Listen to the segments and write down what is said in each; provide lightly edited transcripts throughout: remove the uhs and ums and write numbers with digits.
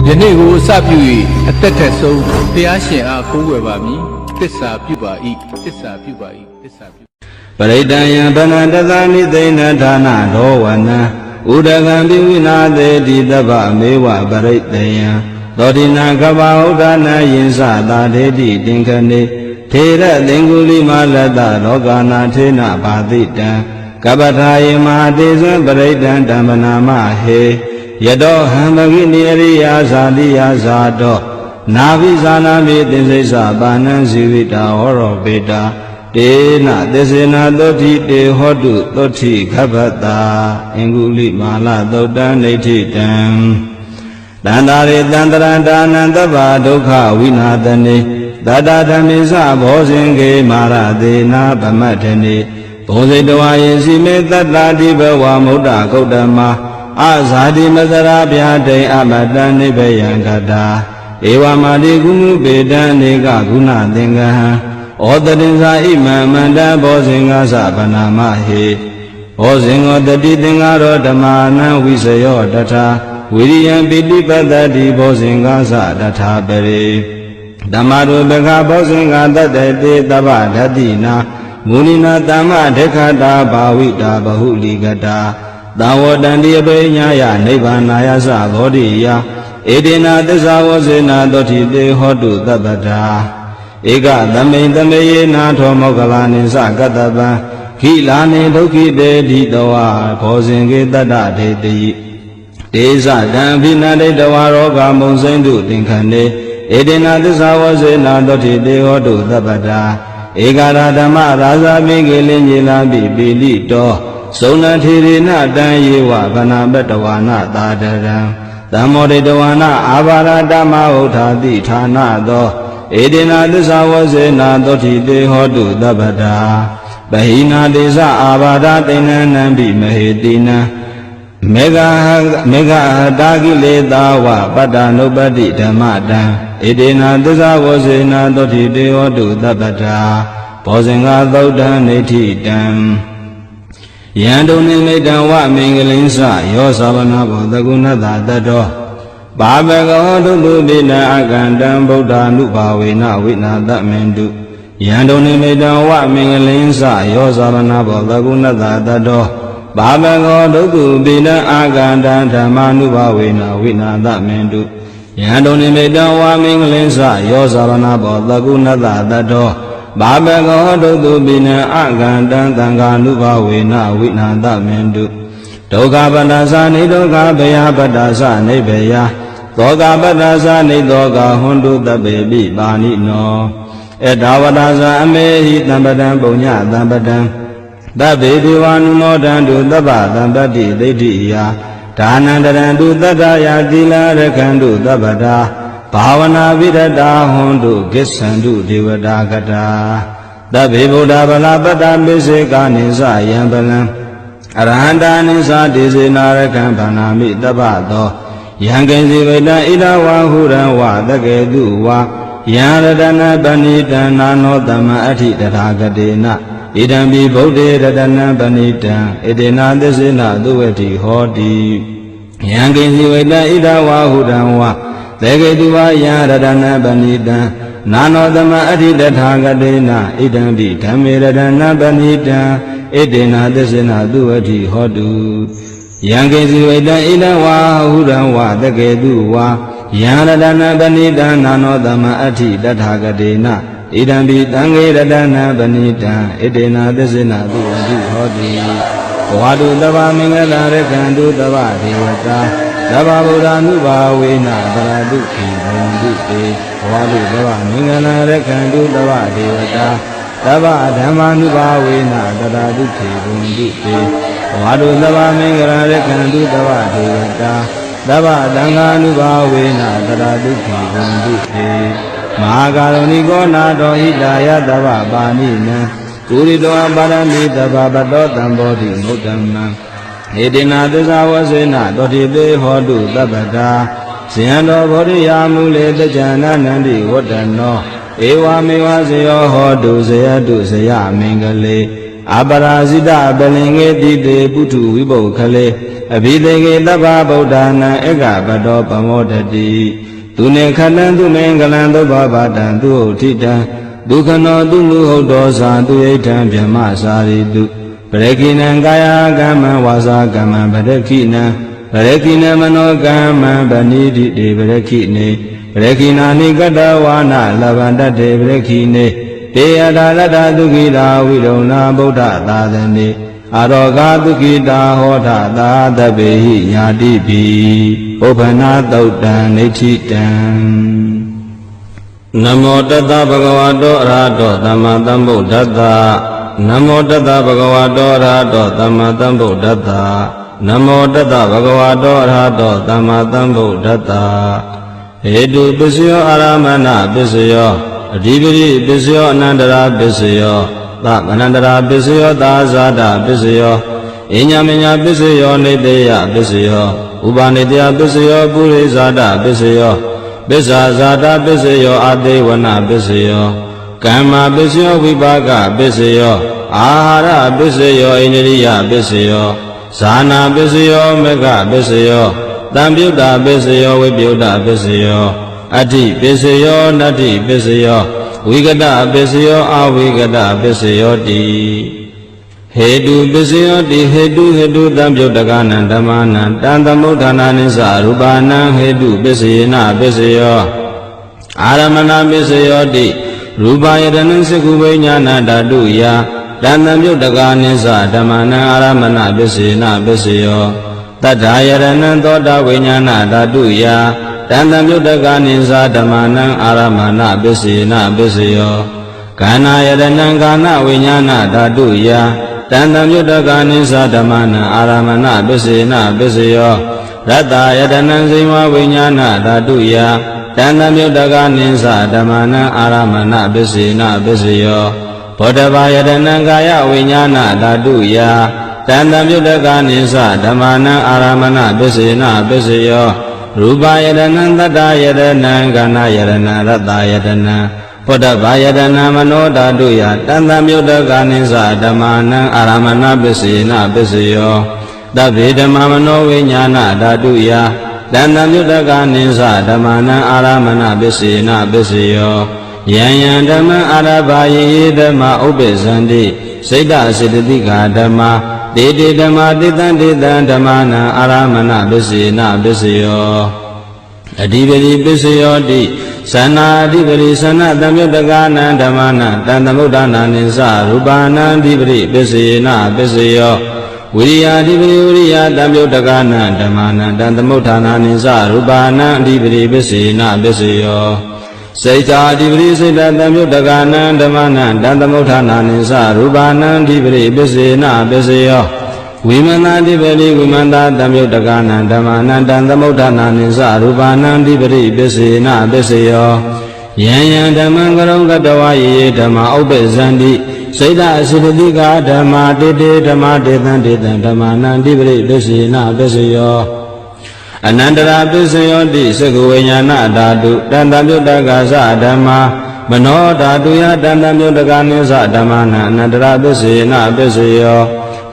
ယနေ့ကိုအစပြု၍အသက်ထက်ဆုံးဘုရားရှင်အားကိုးကွယ်ပါမည်သစ္စာပြုပါ၏သစ္စာပြုပါ၏သစ္စာပြုပရိတံယံဗနတသနိသိဏဌာနရောဝနံဥဒကံပိဝိနာတေတိတဗ္ဗမေဝပရိတယံသောတိနာကဗ္ဗဥဒ္ဒနာယင်္စသာဒေတိတင်ခနေထေရသင်္ကုလိမလတ္တလောကနာထေနဘာတိတံကပ္ပထာယေမဟာတေဇံပရိတံဓမ္မနာမဟေယတောဟံဘဂိနိအရိယာဇာတိယဇာတောနာဘိဇာနာမိသင်္စိစ္ဆပါဏံဇီဝိတာဟောရောပေတာတေနသစ္စေနာသောတိတေဟောတုသောတိခဗ္ဗတာအင်္ဂုလိမာလသုတ်တံနေဋ္ဌိတံတန္တာရေတန္တရံဒါနံသဗ္ဗဒုက္ခဝိနာသနေတတဓမ္မိစဘောဇင်ကေမာရသေနာဗမတ္ထနေဘောဇိတဝါယေစီမေတတ္တာတိဘဝမုဒ္ဒဂௌတမအဇာတိမသရာဗျာတိအမတံနိဗ္ဗယံကတာဧဝမာတိကုမှုပေတံနေကဂုဏသင်္ကဟံဩတတိဇာဣမံမန္တဘောဇင်္ဂသဗနာမဟေဘောဇင်္ဂောတတိသင်္ဃရောဓမ္မာနံဝိစယောတထာဝိရိယံပိဋိပတ္တိဘောဇင်္ဂသတထာပရိဓမ္မရူပခဘောဇင်္ဂတတတေတဗ္ဗဓတ္တိနာမုနိနာတမ္မဒေခတာဘာဝိတာဘဟုလိကတာသံဝတန္တိအပိညာယနိဗ္ဗာနာယသဘောဓိယဧတေနာသစ္စာဝဇေနာသောတိတေဟောတုသဗ္ဗတာဧကသမိန်သမေယေနာထောမောကလာနိသကတ္တပံခိလာနိဒုက္ခိတေတိတဝါဘောဇင်ကေတတ္တဒေတိတေဇတံအဖိနာတိတဝါရောဂမုံစိမ့်တုသင်္ခဏေဧတေနာသစ္စာဝဇေနာသောတိတေဟောတုသဗ္ဗတာဧကရာဓမ္မရာဇာမိကေလင်ညေလာပိပိလိတောသုဏထေရိနတံယေဝဗနာပတဝါနသာတရံသမ္မောဒိတဝါနအာဘာရတမဥထာတိဌာနသောဧတေနာသစ္စာဝဇေနာသောတိတေဟောတုသဗ္ဗတာပဟိနာတေဇအာဘာဒတိဏံနံပိမဟေတိနံမေဃတာကိလေသာဝပတ္တနုပတ္တိဓမ္မတံဧတေနာသစ္စာဝဇေနာသောတိတေဟောတုသဗ္ဗတာဘောဇင်္ဂသုတ်တံနေဋ္ဌိတံယံတုန်နိမိတံဝမင်္ဂလိစ္ဆယောသဗ္ဗနာဘောသကုဏတတတောပါပကောတုတုပိနအကန္တံဗုဒ္ဓ ानु ဘာဝေနဝိနာတမင်တုယံတုန်နိမိတံဝမင်္ဂလိစ္ဆယောသဗ္ဗနာဘောသကုဏတတတောပါပကောတုတုပိနအကန္တံဓမ္မာနုဘာဝေနဝိနာတမင်တုယံတုန်နိမိတံဝမင်္ဂလိစ္ဆယောသဗ္ဗနာဘောသကုဏတတတောဘာပကောတုတုပိနအကန္တံသံဃာနုဘာဝေနဝိနာတမင်တုဒုက္ခပတ္တသနိဒုက္ခဘယပတ္တသနိဗ္ဗယသောကပတ္တသနိသောကဟွန်တုတပေပိပါဏိနောဧတဝတ္တသအမေဟိတံပတံပုညတံပတံတဗ္ဗေဒေဝ ानु မောဒံတုသဗ္ဗသံပတ္တိဒိဋ္ဌိယဒါနန္တရံတုတတ္တယသီလရခန္တုသဗ္ဗတာဘာဝနာဝိရတာဟွန်တုကိစ္ဆန္တုဒေဝတာကတာတဗ္ဗေဗုဒ္ဓဗလာပတ္တပိစေကာနိသယံပလံအရဟန္တာနိသဒေစေနာရကံဗန္နာမိတပ္ပသောယံကိဉ္စီဝိတံဣဒဝါဟုရံဝသကေတုဝါယံရတနာပဏိတံနာနောတမအဋ္ဌိတထာဂတေနဣဒံပိဗုဒ္ဓေရတနာပဏိတံဣတေနာသစ္စေနသုဝတိဟောတိယံကိဉ္စီဝိတံဣဒဝါဟုရံဝသကေတုဝါယံရတနာပဏိတံနာနောတမအဋ္ဌိတထာဂတေနဣဒံပိဓမ္မေရတနာပဏိတံဣတေနာသစ္စေနသုဝတိဟောတုယံကိဉ္စီဝိတံဣဒဝါဟုရံဝသကေတုဝါယံရတနာပဏိတံနာနောတမအဋ္ဌိတထာဂတေနဣဒံပိသံဃေရတနာပဏိတံဣတေနာသစ္စေနသုဝတိဟောတိဘဝတုတဗ္ဗမင်္ဂလာရခန္တုတဗ္ဗဒေဝတာသဗ္ဗဗုဒ္ဓ ानु ဘာဝေနပရတုခိဘဝန္တုတေဘဝတုတဗ္ဗမင်္ဂလာရခန္တုတဗ္ဗဒေဝတာသဗ္ဗဓမ္မာနုဘာဝေနတရတုခေဘဝန္တုတေဘဝတုတဗ္ဗမင်္ဂလာရခန္တုတဗ္ဗဒေဝတာသဗ္ဗသံဃာနုဘာဝေနတရတုခေဘဝန္တုတေမဟာကာရုဏိကောနာတော်ဟိတာယသဗ္ဗပါဏိနံကုရိတောပါရမိတဗ္ဗပတောတံဘောဓိမုဒ္ဓမံဧတေနာသစ္စာဝဇေနသောတိတေဟောတုသဗ္ဗတာဇယံတော်ဗောဓိယာမူလေတကြနန္တိဝတ္တနောဧဝမေဝဇယောဟောတုဇယတုဇယမင်္ဂလေ အပရာဇိတပလင်ငေတိတေပုထုဝိပုခလေအဘိသေကေတဗ္ဗဗုဒ္ဓနာဧကပတောပမောတတိသူနေခတံသူမင်္ဂလံသုဘဗတံသူဥထိတံဒုက္ခနောသူလူဟုတ်တော်သာသူဣဋ္ဌံဗြဟ္မစာရိတုပရကိနံကာယကမ္မဝါစာကမ္မပရကိနံပရကိနမနောကမ္မဗနိတိတေပရကိနေပရကိနာနိကတဝါနလဗန္တတေပရကိနေတေယတာလတ္တသုခိတာဝိရုဏဗုဒ္ဓသာသနေအာရောဂသုခိတာဟောထသာသဗ္ဗေဟိညာတိပိပုဗ္ဗနာသုတ်တံနိဋ္ဌိတံနမောတတ္တဗဂဝတောအရဟတောသမ္မာသမ္ဗုဒ္ဓတ္တနမောတတ္တဗဂဝတောအရဟတောသမ္မာသမ္ဗုဒ္ဓတ္တနမောတတ္တဗဂဝတောအရဟတောသမ္မာသမ္ဗုဒ္ဓတ္တဟေတုပစ္စယောအာရမဏပစ္စယောအဓိပတိပစ္စယောအနန္တရာပစ္စယောသမနန္တရာပစ္စယောသာဇာတပစ္စယောအညမညာပစ္စယောနေတေယပစ္စယောဥပါနေတယပစ္စယောပုရိဇာတပစ္စယောပစ္စာဇာတပစ္စယောအတေဝနပစ္စယောကမ္မပစ္စယောဝိပါကပစ္စယောအာဟာရပစ္စယောဣန္ဒြိယပစ္စယောဇာနာပစ္စယောမေဃပစ္စယောတံပြုတ္တပစ္စယောဝိပယုတ္တပစ္စယောအဋ္ဌိပစ္စယောနတ္ထိပစ္စယောဝိကတပစ္စယောအဝိကတပစ္စယောတိဟေတုပစ္စယောတိဟေတုတံပြုတ်တကနံဓမ္မနံတံသမုဋ္ဌာနာနိသရူပနံဟေတုပစ္စယေနပစ္စယောအာရမဏပစ္စယောတိရူပယတနံစကုဝိညာဏဓာတုယတံသမပြုတ်တကနိသဓမ္မနံအာရမဏပစ္စယေနပစ္စယောတတ္ထာယရဏံသောတာဝိညာဏဓာတုယတံသမပြုတ်တကနိသဓမ္မနံအာရမဏပစ္စယေနပစ္စယောခန္ဓာယရဏံကာဏဝိညာဏဓာတုယတံသမပြုတ်တကနိသဓမ္မနံအာရမဏပစ္စယေနပစ္စယောရတ္တယတနံဇိဝဝိညာဏဓာတုယတံသမပြုတ်တကနိသဓမ္မနံအာရမဏပစ္စယေနပစ္စယောဘောဓဘာယတနံကာယဝိညာဏဓာတုယတံသမပြုတ်တကနိသဓမ္မနံအာရမဏပစ္စယေနပစ္စယောရူပယတနံတတ္တယတနံခန္ဓာယတနံရတ္တယတနံဘောဓဘာယတနံမနောဓာတုယတံသမပြုတ်တကနိသဓမ္မနံအာရမဏပစ္စယေနပစ္စယောတဗ္ဗေဓမ္မမနောဝိညာဏဓာတုယတံသမပြုတ်တကနိသဓမ္မနံအာရမဏပစ္စယေနပစ္စယောယံယံဓမ္မအာရဘာယေဓမ္မဥပ္ပဇန္တိစိတ်တစေတသိကာဓမ္မတေတေဓမ္မတေတံဓမ္မနံအာရမဏပစ္စယေနပစ္စယောအဓိပတိပစ္စယောတိသနာအဓိပတိသနာတံမြုတ္တကနံဓမ္မနံတံသမုဋ္ဌာနာနိသရူပနံအဓိပတိပစ္စယေနပစ္စယောဝိရိယအဓိပတိဝိရိယတံမြုတ္တကနံဓမ္မနံတံသမုဋ္ဌာနာနိသရူပနံအဓိပတိပစ္စယေနပစ္စယောစိတ်သာအဓိပတိစိတ်တံမြုတ္တကနံဓမ္မနံတံသမုဋ္ဌာနာနိသရူပနံအဓိပတိပစ္စယေနပစ္စယောဝိမန္တာတိပတိဝိမန္တာတံမြုတ္တကနံဓမ္မနံတံသမုဋ္ဌာနာနိသရူပနံတိပတိပစ္စယေနပစ္စယောယံယံဓမ္မံကရုံကတဝယေဓမ္မဥပ္ပဇန္တိစိတ်တအစိတတိကာဓမ္မတေတေဓမ္မတေတံဓမ္မနံတိပတိပစ္စယေနပစ္စယောအနန္တရာပစ္စယောတိသက္ကဝိညာဏဓာတုတံသမပြုတ်တကသဓမ္မာမနောဓာတုယတံသမပြုတ်တကနိသဓမ္မနံအနန္တရာပစ္စယေနပစ္စယော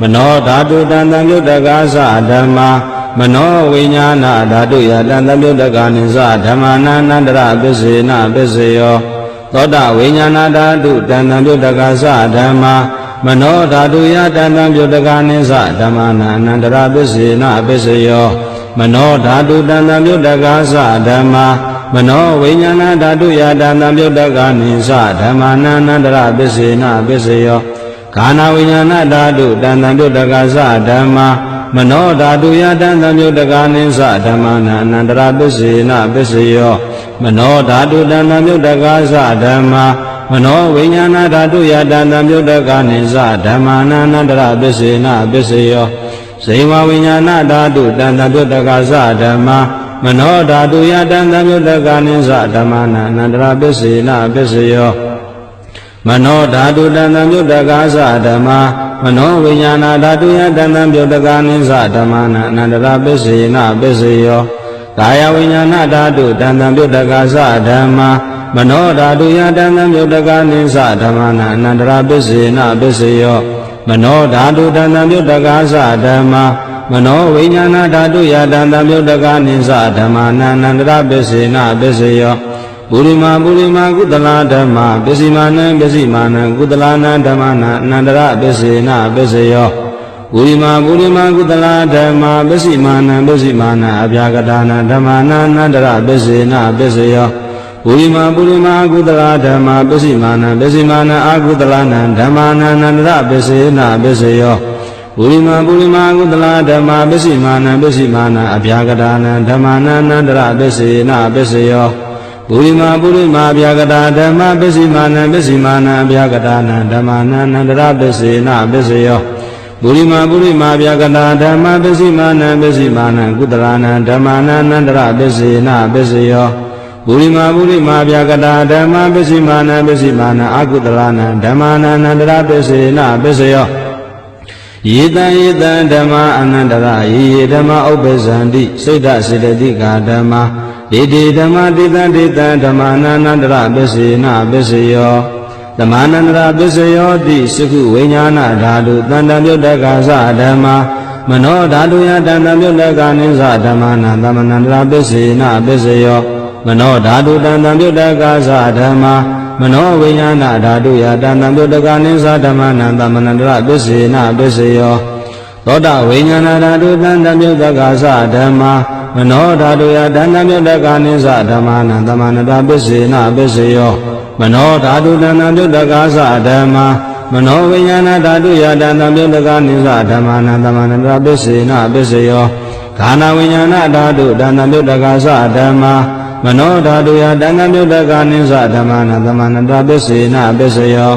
မနောဓာတုတံသမပြုတ်တကသဓမ္မာမနောဝိညာဏဓာတုယတံသမပြုတ်တကနိသဓမ္မနံအနန္တရာပစ္စယေနပစ္စယောသောတဝိညာဏဓာတုတံသမပြုတ်တကသဓမ္မာမနောဓာတုယတံသမပြုတ်တကနိသဓမ္မနံအနန္တရာပစ္စယေနပစ္စယောမနောဓာတုတံသမပြုတ်တကသဓမ္မာမနောဝိညာဏဓာတုယတံသမပြုတ်တကနိသဓမ္မနံအနန္တရာပစ္စယေနပစ္စယောခန္ဓာဝိညာဏဓာတုတံသမပြုတ်တကသဓမ္မာမနောဓာတုယတံသမပြုတ်တကနိသဓမ္မနံအနန္တရာပစ္စယေနပစ္စယောမနောဓာတုတံသမပြုတ်တကသဓမ္မာမနောဝိညာဏဓာတုယတံသမပြုတ်တကနိသဓမ္မနံအနန္တရာပစ္စယေနပစ္စယောဇိဝဝိညာဏဓာတုတံသမပြုတ်တကသဓမ္မာမနောဓာတုယတံသမပြုတ်တကနိသဓမ္မနံအနန္တရာပစ္စယေနပစ္စယောမနောဓာတုတံသမပြုတ်တကသဓမ္မာမနောဝိညာဏဓာတုယတံသမပြုတ်တကနိသဓမ္မနံအနန္တရာပစ္စယေနပစ္စယောကာယဝိညာဏဓာတုတံသမပြုတ်တကသဓမ္မာမနောဓာတုယတံသမပြုတ်တကနိသဓမ္မနံအနန္တရာပစ္စယေနပစ္စယော မနောဓာတုတန္တမြုတ္တကာသဓမ္မာမနောဝိညာဏဓာတုယတန္တမြုတ္တကာနိသဓမ္မာနန္တရပစ္စေနပစ္စယောပုရိမာကုသလာဓမ္မာပစ္စည်းမာနံကုသလာနံဓမ္မာနအနန္တရပစ္စေနပစ္စယောပုရိမာကုသလာဓမ္မာပစ္စည်းမာနံအဗျာကတာနံဓမ္မာနအနန္တရပစ္စေနပစ္စယောပုရိမာကုသလာဓမ္မာပစ္စည်းမာနံအာကုသလာနံဓမ္မာနအနန္တရပစ္စေနပစ္စယောပုရိမာကုသလာဓမ္မာပစ္စည်းမာနံအဗျာကတာနံဓမ္မာနအနန္တရပစ္စေနပစ္စယောပုရိမာဗျာကတာဓမ္မာပစ္စည်းမာနံအဗျာကတာနံဓမ္မာနအနန္တရပစ္စေနပစ္စယောပုရိမာဗျာကတာဓမ္မာပစ္စည်းမာနံကုသလာနံဓမ္မာနအနန္တရပစ္စေနပစ္စယောပုရိမာဗျာကတာဓမ္မာပစ္စည်းမာနံအာကုသလာနံဓမ္မာနအနန္တရပစ္စေနပစ္စယောယေတံဓမ္မာအနန္တရယေဓမ္မာဥပ္ပဇန္တိစိတ်ဓစေတသိကာဓမ္မာဒေတိဓမ္မာဒေတံဓမ္မာနန္တရပစ္စေနပစ္စယောဓမ္မာနန္တရပစ္စယောတိစကုဝိညာဏဓာတုတန္တမြုတ္တကာသဓမ္မာမနောဓာတုယတန္တမြုတ္တကာနိသဓမ္မာနန္တမနန္တရပစ္စေနပစ္စယောမနောဓာတုတန္တမြုတ္တကာသဓမ္မာမနောဝိညာဏဓာတုယတန္တမြုတ္တကာနိသဓမ္မာနန္တမနန္တရပစ္စေနပစ္စယောသောတဝိညာဏဓာတုတန္တမြုတ္တကာသဓမ္မာမနောဓာတုယတန္တမြုတ္တကာနိသဓမ္မာနန္တမနန္တရပစ္စေနပစ္စယောမနောဓာတုတန္တမြုတ္တကာသဓမ္မာမနောဝိညာဏဓာတုယတန္တမြုတ္တကာနိသဓမ္မာနန္တမနန္တရပစ္စေနပစ္စယောခန္ဓာဝိညာဏဓာတုတန္တမြုတ္တကာသဓမ္မာမနောဓာတုယတန္တမြုတ္တကာနိသဓမ္မာနန္တမနန္တရပစ္စေနပစ္စယော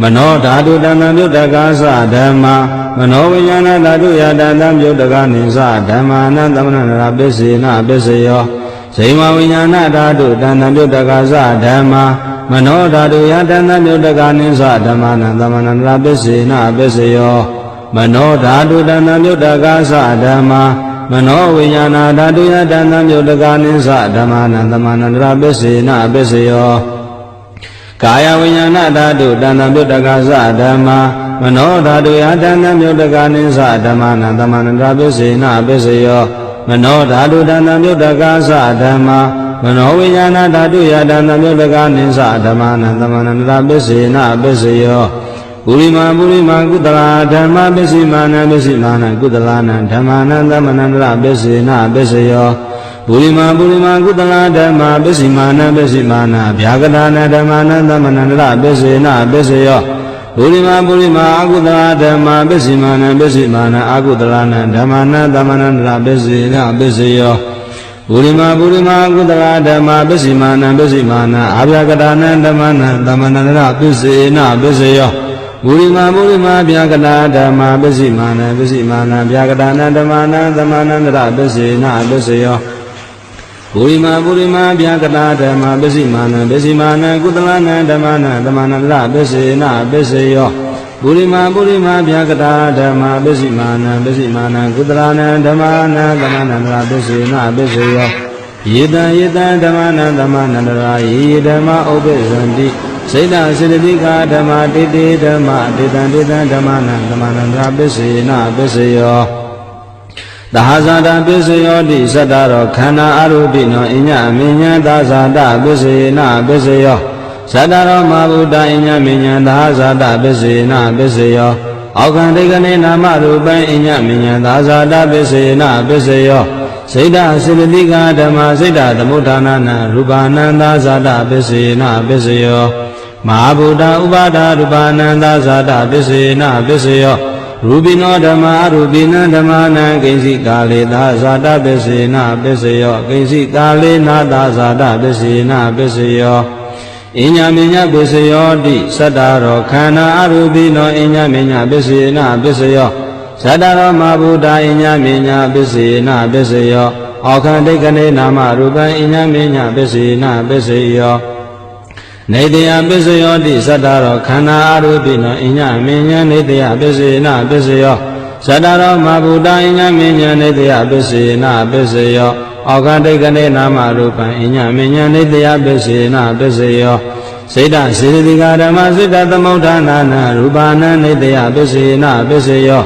မနောဓာတုတန္တမြုတ္တကာသဓမ္မာမနောဝိညာဏဓာတုယတန္တမြုတ္တကာနိသဓမ္မာနန္တမနန္တရပစ္စေနပစ္စယောဇိမဝိညာဏဓာတုတန္တမြုတ္တကာသဓမ္မာမနောဓာတုယတန္တမြုတ္တကာနိသဓမ္မာနန္တမနန္တရပစ္စေနပစ္စယောမနောဓာတုတန္တမြုတ္တကာသဓမ္မာမနောဝိညာဏဓာတုယတန္တမြုတ္တကာနိသဓမ္မာနန္တမနန္တရပစ္စေနပစ္စယောကာယဝိညာဏဓာတုတန္တမြုတ္တကာသဓမ္မာမနောဓာတုယတန္တမြုတ္တကာနိသဓမ္မာနန္တမနန္တရပစ္စေနပစ္စယောမနောဓာတုတန္တမြုတ္တကာသဓမ္မာမနောဝိညာဏဓာတုယတန္တမြုတ္တကာနိသဓမ္မာနန္တမနန္တရပစ္စေနပစ္စယောပုရိမာကုသလာဓမ္မာပစ္စည်းမာနံကုသလာနံဓမ္မာနန္တမနန္တရပစ္စေနပစ္စယောပုရိမာကုသလာဓမ္မာပစ္စည်းမာနံဗျာကတာနံဓမ္မာနန္တမနန္တရပစ္စေနပစ္စယောပုရိမာအကုသလာဓမ္မာပစ္စည်းမာနံအာကုသလာနံဓမ္မာနန္တမနန္တရပစ္စေနပစ္စယောပုရိမာကုသလာဓမ္မာပစ္စည်းမာနံအာဗျာကတာနံဓမ္မာနန္တမနန္တရပစ္စေနပစ္စယောပုရိမာဗျာကတာဓမ္မာပစ္စည်းမာနံဗျာကတာနံဓမ္မာနန္တမနန္တရပစ္စေနပစ္စယောပုရိမာဗျာကတာဓမ္မာပစ္စည်းမာနံကုသလာနံဓမ္မာနန္တမနန္တရပစ္စေနပစ္စယောပုရိမာဗျာကတာဓမ္မာပစ္စည်းမာနံကုသလာနံဓမ္မာနန္တမနန္တရပစ္စေနပစ္စယောယေတံဓမ္မာနန္တမနန္တရာယေဓမ္မာဥပ္ပဇန္တိစိတ်ဓစေတသိကာဓမ္မာတေတေဓမ္မာတေတံဓမ္မာနန္တမနန္တရပစ္စေနပစ္စယောသဟဇာတပစ္စယောတိသတ္တရောခန္ဓာအရူပိနောအညမဉ္ဇံသာဇာတပစ္စေနပစ္စယောသတ္တရောမဘုဒ္ဓအညမဉ္ဇံသာဇာတပစ္စေနပစ္စယောအောက္ခန္တိကနေနာမရူပံအညမဉ္ဇံသာဇာတပစ္စေနပစ္စယောစိတ်ဓစေတသိကာဓမ္မာစိတ်ဓသမုဋ္ဌာနာနံရူပနန္သာဇာတပစ္စေနပစ္စယောမဟာဗုဒ္ဓဥပါဒရူပနန္သာဇာတပစ္စေနပစ္စယောရူပိနောဓမ္မာရူပိနံဓမ္မာနံကိဉ္စိကာလေသာဇာတပစ္စေနပစ္စယောကိဉ္စိကာလေနာသာဇာတပစ္စေနပစ္စယောအညမညပစ္စယောတိသတ္တရောခန္ဓာအရူပိနောအညမညပစ္စေနပစ္စယောသတ္တရောမဘုဒ္ဓအညမညပစ္စေနပစ္စယောအောက္ခန္တိကနေနာမရူပံအညမညပစ္စေနပစ္စယောနေတယပစ္စယောတိသတ္တရောခန္ဓာအရူပိနောအညမညနေတယပစ္စေနပစ္စယောသတ္တရောမဘုဒ္ဓအညမညနေတယပစ္စေနပစ္စယောအောက္ခန္တိကနေနာမရူပံအညမညနေတယပစ္စေနပစ္စယော စေတစေတိကဓမ္မစေတသမုဋ္ဌာနာနာရူပါနံနေတယပစ္စေနပစ္စေယော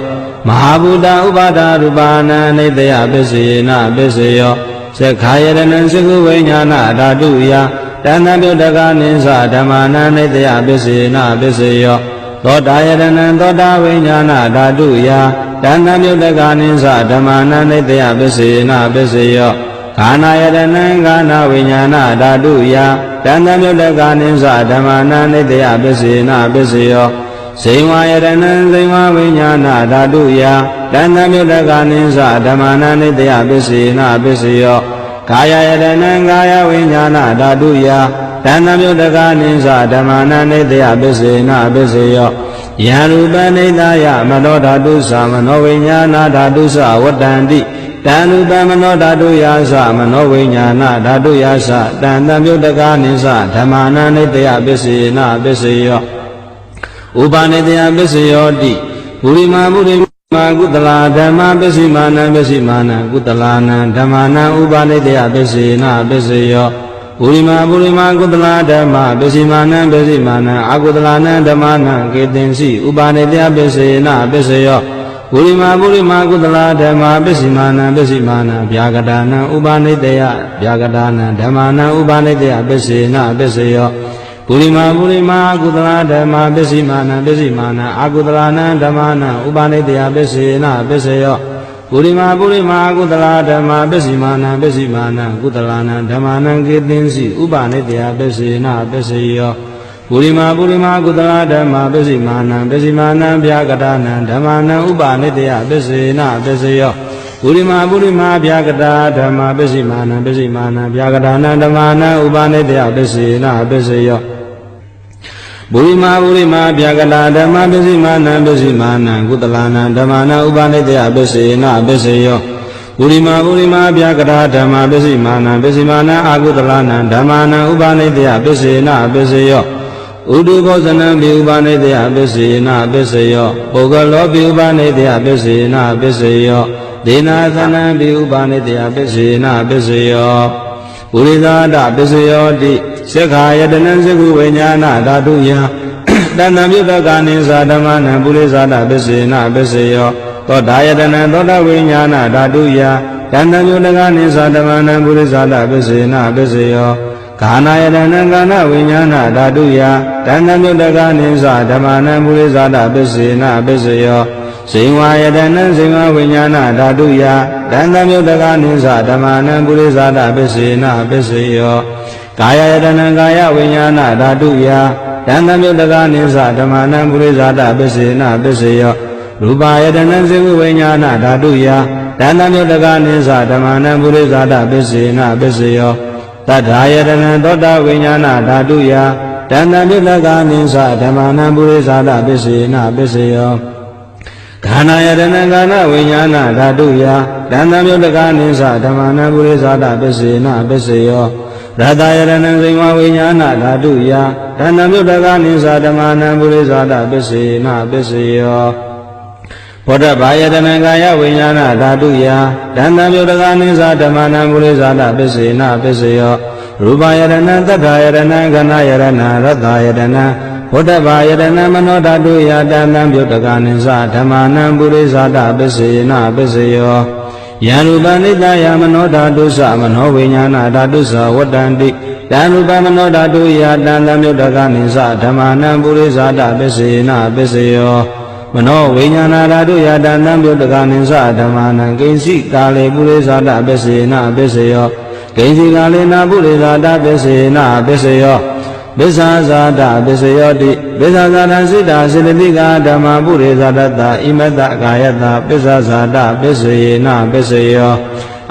မဟာဗုဒ္ဓဥပါဒရူပါနံနေတယပစ္စေနပစ္စေယောသက္ခာယတနံသကုဝိညာဏဓာတုယတဏ္ဍပြုတကနိသဓမ္မာနံနေတယပစ္စေနပစ္စေယောသောတာယတနံသောတာဝိညာဏဓာတုယတဏ္ဍပြုတကနိသဓမ္မာနံနေတယပစ္စေနပစ္စေယောခာနာယတနံခာနာဝိညာဏဓာတုယတဏ္ဍပြုတကနိသဓမ္မာနံနေတယပစ္စေနပစ္စေယောဇိဝယတနံဇိဝဝိညာဏဓာတုယတဏ္ဍပြုတကနိသဓမ္မာနံနေတယပစ္စေနပစ္စေယောကာယယတနံကာယဝိညာဏဓာတုယတဏ္ဍပြုတကနိသဓမ္မာနံနေတယပစ္စေနပစ္စေယောယံရူပနိတယမနောဓာတုသမနောဝိညာဏဓာတုသဝတ္တန္တိတံရူပမနောဓာတုယာသမနောဝိညာဏဓာတုယာသတန်တံပြုတကနိသဓမ္မာနံနေတယပစ္စေနပစ္စေယောဥပါနေတယပစ္စေယောတိဘူရိမာဘူရိမာကုတလာဓမ္မပစ္စိမာနံပစ္စိမာနံကုတလာနံဓမ္မာနံဥပါနေတယပစ္စေနပစ္စေယောဘူရိမာဘူရိမာကုတလာဓမ္မပစ္စိမာနံပစ္စိမာနံအကုတလာနံဓမ္မာနံကေတင်စီဥပါနေတယပစ္စေနပစ္စေယောဘူရိမာဘူရိမာကုတလာဓမ္မပစ္စိမာနံပစ္စိမာနံဗျာကတာနံဥပါနေတယဗျာကတာနံဓမ္မာနံဥပါနေတယပစ္စေနပစ္စေယောဘူရိမာဘူရိမာကုတလာဓမ္မပစ္စိမာနံပစ္စိမာနံအကုတလာနံဓမ္မာနံဥပါနေတယပစ္စေနပစ္စေယောဘူရိမာဘူရိမာကုတလာဓမ္မပစ္စိမာနံပစ္စိမာနံကုတလာနံဓမ္မာနံကေတင်စီဥပါနေတယပစ္စေနပစ္စေယောဘူရိမာဘူရိမာကုတလာဓမ္မပစ္စိမာနံပစ္စိမာနံဗျာကတာနံဓမ္မာနံဥပါနေတယပစ္စေနပစ္စေယောဘူရိမာဘူရိမာဗျာကတာဓမ္မပစ္စိမာနံပစ္စိမာနံဗျာကတာနံဓမ္မာနံဥပါနေတယပစ္စေနပစ္စေယောဘူရိမာဘူရိမာဗျာကတာဓမ္မပစ္စိမာနံပစ္စိမာနံကုတလာနံဓမ္မာနံဥပါနေတယပစ္စေနပစ္စေယောဘူရိမာဘူရိမာဗျာကတာဓမ္မပစ္စိမာနံပစ္စိမာနံအာကုတလာနံဓမ္မာနံဥပါနေတယပစ္စေနပစ္စေယောဥဒုဘောဇနံပိဥပါနေတယပစ္စေနပစ္စေယောပုဂ္ဂလောပိဥပါနေတယပစ္စေနပစ္စေယောဒေနာသနံပိဥပါနေတယပစ္စေနပစ္စေယောပုရိသဒပစ္စယောတိသက္ခာယတနံသကုဝိညာဏဓာတုယတဏ္ဍမြုတကနိသဓမ္မနံပုရိသဒပစ္စေနပစ္စေယောသောတာယတနံသောတဝိညာဏဓာတုယတဏ္ဍမြုတကနိသဓမ္မနံပုရိသဒပစ္စေနပစ္စေယောခာနာယတနံကာနဝိညာဏဓာတုယတဏ္ဍမြုတကနိသဓမ္မနံပုရိသဒပစ္စေနပစ္စေယောဇိဝယတနံဇိဝဝိညာဏဓာတုယတဏ္ဍမြုတကနိသဓမ္မနံပုရိသဒပစ္စေနပစ္စေယောကာယယတနံကာယဝိညာဏဓာတုယတဏ္ဍမြုတကနိသဓမ္မနံပုရိသဒပစ္စေနပစ္စေယောရူပယတနံဇိဝဝိညာဏဓာတုယတဏ္ဍမြုတကနိသဓမ္မနံပုရိသဒပစ္စေနပစ္စေယောတတ္ထာယတနံသောတာဝိညာဏဓာတုယတဏ္ဍမြုတကနိသဓမ္မနံပုရိသဒပစ္စေနပစ္စေယောခန္ဓာယတနံကာနဝိညာဏဓာတုယတဏ္ဍမြုတကနိသဓမ္မနံပုရိသဒပစ္စေနပစ္စေယောရတယတနံဇိဝဝိညာဏဓာတုယတဏ္ဍမြုတကနိသဓမ္မနံပုရိသဒပစ္စေနပစ္စေယောဘောဓဘာယတနံကာယဝိညာဏဓာတုယတဏ္ဍမြုတကနိသဓမ္မနံပုရိသဒပစ္စေနပစ္စေယောရူပယတနံသတ္တယတနံခန္ဓာယတနံရတယတနံဘုဒ္ဓဘာယတနံမနောဓာတုယတဏ္ဍမြုတကနိသဓမ္မာနံပုရိသဒပစ္စေနပစ္စေယောယံရူပနိတယမနောဓာတုသမနောဝိညာဏဓာတုသဝတ္တန္တိတံရူပမနောဓာတုယတဏ္ဍမြုတကနိသဓမ္မာနံပုရိသဒပစ္စေနပစ္စေယောမနောဝိညာဏဓာတုယတဏ္ဍမြုတကနိသဓမ္မာနံကိဉ္စိကာလေပုရိသဒပစ္စေနပစ္စေယောကိဉ္စိကာလေနပုရိသဒပစ္စေနပစ္စေယောပစ္ဆာဇာတပစ္စယောတိပစ္ဆာဇာတစိတ္တစေတသိကဓမ္မပုရိသတ္တဣမတ္တကာယတပစ္ဆာဇာတပစ္စယေနပစ္စယော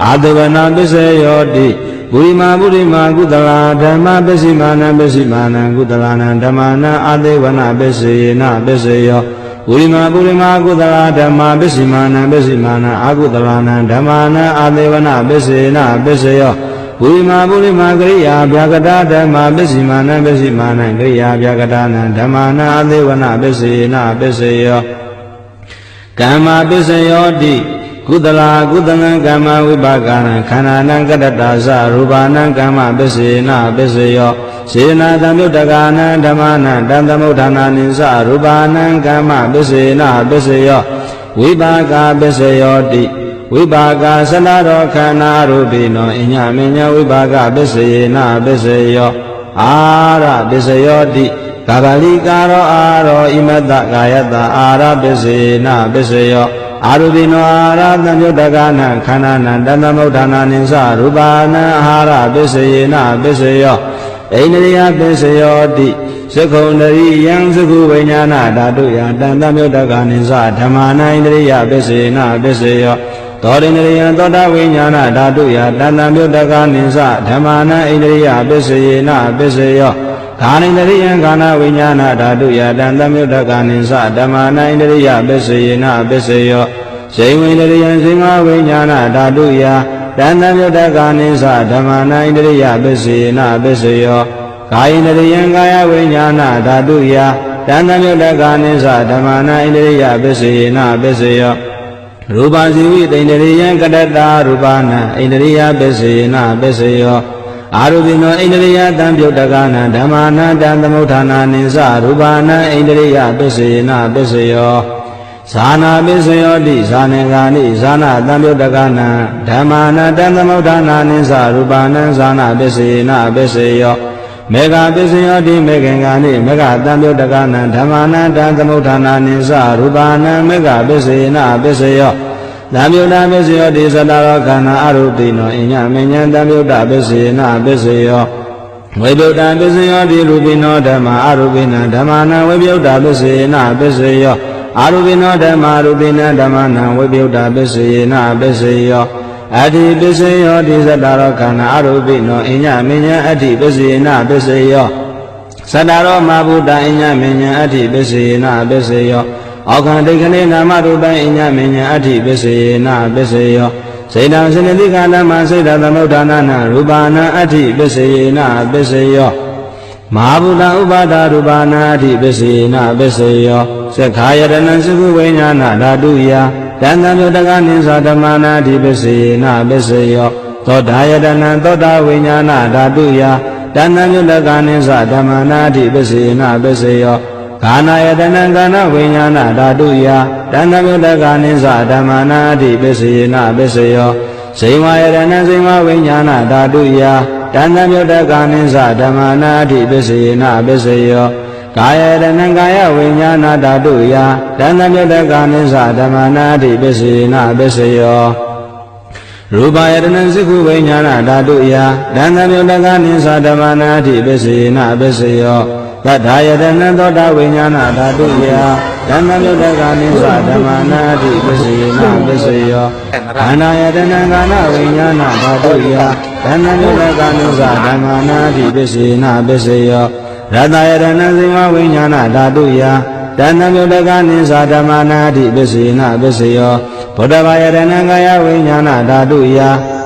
အာတဝနာပစ္စယောတိဘူရိမာဘူရိမာကုတလာဓမ္မပစ္စည်းမာနံပစ္စည်းမာနံကုတလာနံဓမ္မနံအာတေဝနာပစ္စယေနပစ္စယောဘူရိမာဘူရိမာကုတလာဓမ္မပစ္စည်းမာနံပစ္စည်းမာနံအာကုတလာနံဓမ္မနံအာတေဝနာပစ္စယေနပစ္စယောဘူရိမာဘူရိမာကရိယာဗျာကတာဓမ္မပစ္စိမာနံပစ္စိမာနံကရိယာဗျာကတာနံဓမ္မာနံအသေးဝနပစ္စေနပစ္စေယောကမ္မပစ္စယောတိ ကုသလာကုသလံကမ္မဝိပါကနံခန္ဓာနံကတ္တတာသရူပနံကမ္မပစ္စေနပစ္စယောစေနာသံယုတ်တကနံဓမ္မနံတံသမုဋ္ဌာနာနိသရူပနံကမ္မပစ္စေနပစ္စယောဝိပါကပစ္စယောတိဝိပါကသလရောခန္ဓာရူပိနောအညမညဝိပါကပစ္စေနပစ္စယောအာရပစ္စယောတိကာဗလိကာရောအာရောဣမတကာယတအာရပစ္စေနပစ္စယောအာရုပိနောအာရသံယုတ်တကနံခန္ဓာနံတဏ္ဍမုဋ္ဌာနာနိသရူပနံအာဟာရပစ္စယေနပစ္စယောဣန္ဒရိယပစ္စယောတိသက္ခုံတရိယံသက္ခုဝိညာဏဓာတုယတဏ္ဍမုဋ္ဌကနိသဓမ္မာနဣန္ဒရိယပစ္စယေနပစ္စယောသောရိန္ဒရိယံသောတာဝိညာဏဓာတုယတဏ္ဍမုဋ္ဌကနိသဓမ္မာနဣန္ဒရိယပစ္စယေနပစ္စယောခာနိန္ဒရိယံခန္ဓာဝိညာဏဓာတုယတံတမြုတ္တကနိသဓမ္မာနဣန္ဒရိယပစ္စယေနပစ္စယောဇိဝိန္ဒရိယံဇိမဝိညာဏဓာတုယတံတမြုတ္တကနိသဓမ္မာနဣန္ဒရိယပစ္စယေနပစ္စယောကာယိန္ဒရိယံကာယဝိညာဏဓာတုယတံတမြုတ္တကနိသဓမ္မာနဣန္ဒရိယပစ္စယေနပစ္စယောရူပဇိဝိတိန္ဒရိယံကတတ္တာရူပနံဣန္ဒရိယပစ္စယေနပစ္စယောအာရုပိနောဣန္ဒရိယတံပြုတ်တကနံဓမ္မာနံတံသမုဋ္ဌာနာနိသရူပနံဣန္ဒရိယပစ္စယေနပစ္စယောဇာနာပစ္စယောတိဇာနေဂာနိဇာနာတံပြုတ်တကနံဓမ္မာနံတံသမုဋ္ဌာနာနိသရူပနံဇာနာပစ္စယေနပစ္စယောမေဃပစ္စယောတိမေခင်္ဂာနိမေဃတံပြုတ်တကနံဓမ္မာနံတံသမုဋ္ဌာနာနိသရူပနံမေဃပစ္စယေနပစ္စယောသံယုတ်တပစ္စယောတိသတ္တရောခန္ဓာအရုပိနောအညမဉ္ဇံသံယုတ်တပစ္စယေနပစ္စယောဝိပယုတ်တပစ္စယောတိရူပိနောဓမ္မာအရုပိနံဓမ္မာနံဝိပယုတ်တပစ္စယေနပစ္စယောအာရုပိနောဓမ္မာရူပိနံဓမ္မာနံဝိပယုတ်တပစ္စယေနပစ္စယောအတ္တိပစ္စယောတိသတ္တရောခန္ဓာအရုပိနောအညမဉ္ဇံအတ္တိပစ္စယေနပစ္စယောသတ္တရောမဘုဒ္ဓအညမဉ္ဇံအတ္တိပစ္စယေနပစ္စယောအောက်ခံဒိဋ္ဌိနာမရူပံအညမဉ္ဇံအတ္တိပစ္စယေနပစ္စယောစေတံစနတိကဓမ္မစေတသမုဋ္ဌာနာနရူပနာအတ္တိပစ္စယေနပစ္စယောမဟာဗုဒ္ဓဥပါဒရူပနာအတ္တိပစ္စယေနပစ္စယောသက္ခာယတနံသကုဝိညာဏဓာတုယတန်တံမြုတကနိသဓမ္မာနာအတ္တိပစ္စယေနပစ္စယောသောတာယတနံသောတာဝိညာဏဓာတုယတန်တံမြုတကနိသဓမ္မာနာအတ္တိပစ္စယေနပစ္စယောကာနာယတနံကာနဝိညာဏဓာတုယတဏ္ဍမြုတ္တကနိသဓမ္မာနာအတ္တိပစ္စယေနပစ္စယောဇိဝယတနံဇိဝဝိညာဏဓာတုယတဏ္ဍမြုတ္တကနိသဓမ္မာနာအတ္တိပစ္စယေနပစ္စယောကာယတနံကာယဝိညာဏဓာတုယတဏ္ဍမြုတ္တကနိသဓမ္မာနာအတ္တိပစ္စယေနပစ္စယောရူပယတနံသက္ခုဝိညာဏဓာတုယတဏ္ဍမြုတ္တကနိသဓမ္မာနာအတ္တိပစ္စယေနပစ္စယောသတ္ထာယတနံသောတာဝိညာဏဓာတုယဓမ္မမြုတ္တကနိသဓမ္မာနာအတ္တိပစ္စယေနပစ္စယောခန္ဓာယတနံကာနဝိညာဏဓာတုယဓမ္မမြုတ္တကနိသဓမ္မာနာအတ္တိပစ္စယေနပစ္စယောရတယတနံဇိဝဝိညာဏဓာတုယဓမ္မမြုတ္တကနိသဓမ္မာနာအတ္တိပစ္စယေနပစ္စယောဘုဒ္ဓဘာယတနံကာယဝိညာဏဓာတုယ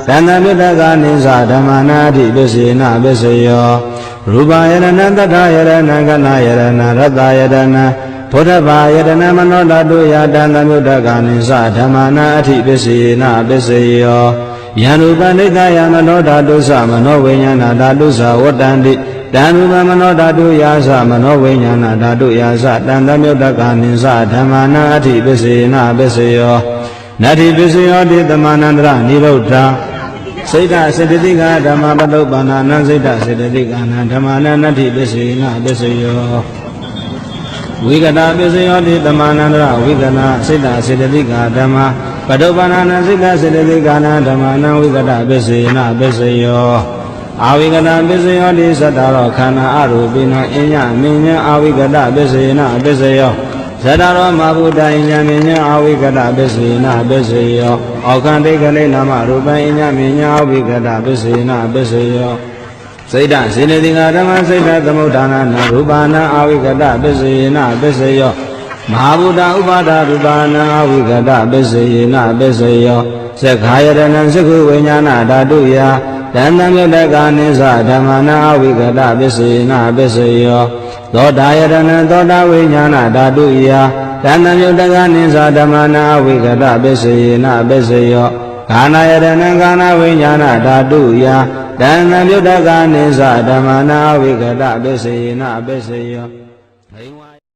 ဓမ္မမြုတ္တကနိသဓမ္မာနာအတ္တိပစ္စယေနပစ္စယောရူပယတနံတထာယတနံကနာယတနံရတယတနံဘုဒ္ဓဘာယတနံမနောဓာတုယတံတမြုတ္တကနိသဓမ္မာနာအတ္တိပစ္စယေနပစ္စယောယံရူပနိဒယမနောဓာတုသမနောဝိညာဏဓာတုသဝတ္တန္တိတံရူပမနောဓာတုယာသမနောဝိညာဏဓာတုယာသတံတမြုတ္တကနိသဓမ္မာနာအတ္တိပစ္စယေနပစ္စယောနတ္တိပစ္စယောတိတမန္တရနိရုဒ္ဓစိတ်တစေတသိကဓမ္မပတုပ္ပန္နစိတ်တစေတသိကနာဓမ္မနာနတ္ထိပစ္စယေနပစ္စယောဝိကတပစ္စယောတိတမန္တရဝိကနာစိတ်တစေတသိကဓမ္မပတုပ္ပန္နစိတ်တစေတသိကနာဓမ္မနာဝိကတပစ္စယေနပစ္စယောအာဝိကတပစ္စယောတိသတ္တရောခန္ဓာအရူပိနောအညမဉ္ဇအာဝိကတပစ္စယေနပစ္စယောဇတရောမဘုဒ္ဓအညမဉ္ဇအာဝိကတပစ္စယေနပစ္စယောအောက်ခံဒိဋ္ဌိနာမရူပံအညမဉ္ဇအာဝိကတပစ္စယေနပစ္စယောစိတ်တစေနတိကဓမ္မစိတ်တသမုဋ္ဌာနာရူပနာအာဝိကတပစ္စယေနပစ္စယောမဟာဗုဒ္ဓဥပါဒရူပနာအာဝိကတပစ္စယေနပစ္စယောသက္ခာယတနံသက္ခုဝိညာဏဓာတုယတန်တမြုတ္တကနိသဓမ္မာနာအာဝိကတပစ္စယေနပစ္စယောသောတာယတနံသောတာဝိညာဏဓာတုယတ တဏ္ဍမြုတကနိသဓမ္မနာဝိကတပစ္စယေနပစ္စယောခန္ဓာယတနံခန္ဓာဝိညာဏဓာတုယတဏ္ဍမြုတကနိသဓမ္မနာဝိကတပစ္စယေနပစ္စယော